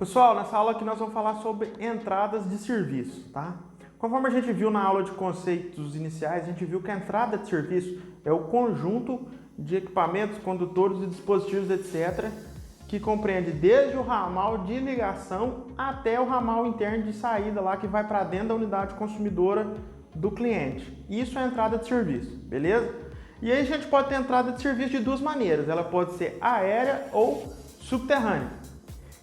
Pessoal, nessa aula aqui nós vamos falar sobre entradas de serviço, tá? Conforme a gente viu na aula de conceitos iniciais, a gente viu que a entrada de serviço é o conjunto de equipamentos, condutores e dispositivos, etc., que compreende desde o ramal de ligação até o ramal interno de saída lá que vai para dentro da unidade consumidora do cliente. Isso é a entrada de serviço, beleza? E aí a gente pode ter entrada de serviço de duas maneiras, ela pode ser aérea ou subterrânea.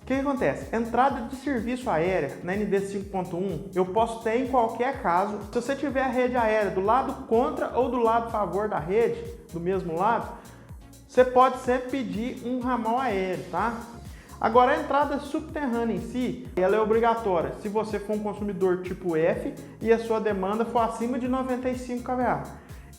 O que acontece? Entrada de serviço aérea na ND 5.1 eu posso ter em qualquer caso. Se você tiver a rede aérea do lado contra ou do lado a favor da rede, do mesmo lado, você pode sempre pedir um ramal aéreo, tá? Agora a entrada subterrânea em si, ela é obrigatória se você for um consumidor tipo F e a sua demanda for acima de 95 kVA.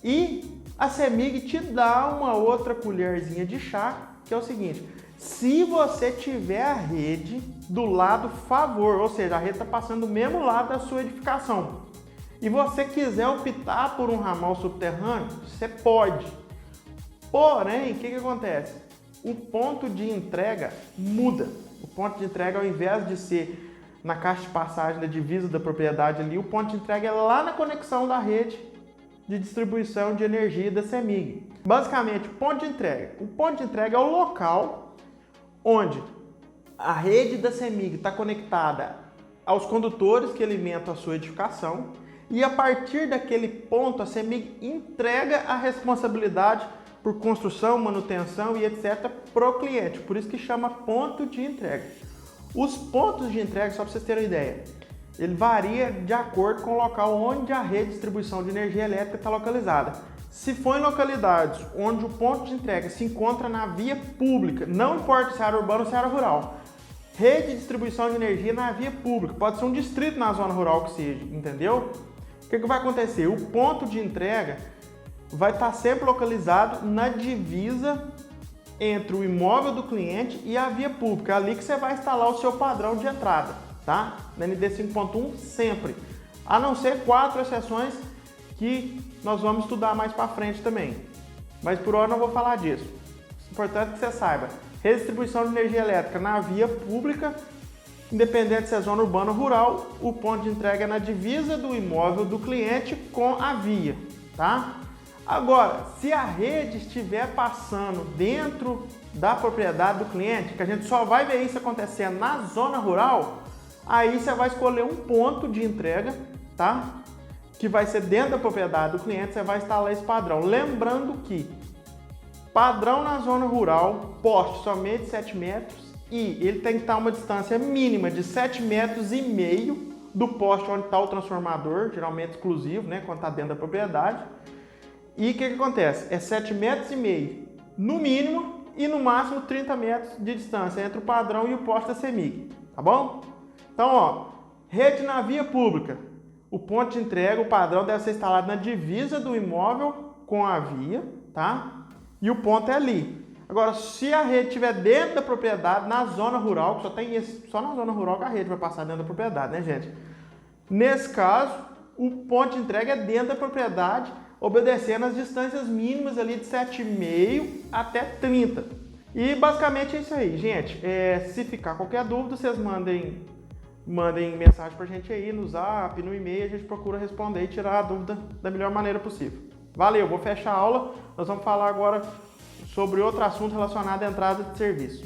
E a CEMIG te dá uma outra colherzinha de chá, que é o seguinte: se você tiver a rede do lado favor, ou seja, a rede está passando do mesmo lado da sua edificação, e você quiser optar por um ramal subterrâneo, você pode. Porém, o que acontece? O ponto de entrega muda. O ponto de entrega, ao invés de ser na caixa de passagem da divisa da propriedade ali, o ponto de entrega é lá na conexão da rede de distribuição de energia da CEMIG. Basicamente, ponto de entrega. O ponto de entrega é o local onde a rede da CEMIG está conectada aos condutores que alimentam a sua edificação e a partir daquele ponto a CEMIG entrega a responsabilidade por construção, manutenção e etc. para o cliente. Por isso que chama ponto de entrega. Os pontos de entrega, só para vocês terem uma ideia, ele varia de acordo com o local onde a rede de distribuição de energia elétrica está localizada. Se for em localidades onde o ponto de entrega se encontra na via pública, não importa se é área urbana ou se é área rural, rede de distribuição de energia na via pública, pode ser um distrito na zona rural que seja, entendeu? O que vai acontecer? O ponto de entrega vai estar sempre localizado na divisa entre o imóvel do cliente e a via pública. É ali que você vai instalar o seu padrão de entrada, tá? Na ND 5.1 sempre. A não ser 4 exceções que nós vamos estudar mais para frente também. Mas por hora não vou falar disso. Importante que você saiba. Redistribuição de energia elétrica na via pública, independente se é zona urbana ou rural, o ponto de entrega é na divisa do imóvel do cliente com a via, tá? Agora, se a rede estiver passando dentro da propriedade do cliente, que a gente só vai ver isso acontecer na zona rural, aí você vai escolher um ponto de entrega, tá? Que vai ser dentro da propriedade do cliente, você vai instalar esse padrão. Lembrando que padrão na zona rural, poste somente 7 metros e ele tem que estar a uma distância mínima de 7,5 metros do poste onde está o transformador, geralmente exclusivo, né, quando está dentro da propriedade. E o que acontece? É 7,5 metros no mínimo e no máximo 30 metros de distância entre o padrão e o poste da CEMIG, tá bom? Então, ó, rede na via pública. O ponto de entrega, o padrão deve ser instalado na divisa do imóvel com a via, tá? E o ponto é ali. Agora, se a rede estiver dentro da propriedade, na zona rural, que só tem esse, só na zona rural que a rede vai passar dentro da propriedade, né, gente? Nesse caso, o ponto de entrega é dentro da propriedade, obedecendo as distâncias mínimas ali de 7,5 até 30. E basicamente é isso aí, gente. Se ficar qualquer dúvida, vocês mandem mensagem pra gente aí no Zap, no e-mail, a gente procura responder e tirar a dúvida da melhor maneira possível. Valeu, vou fechar a aula. Nós vamos falar agora sobre outro assunto relacionado à entrada de serviço.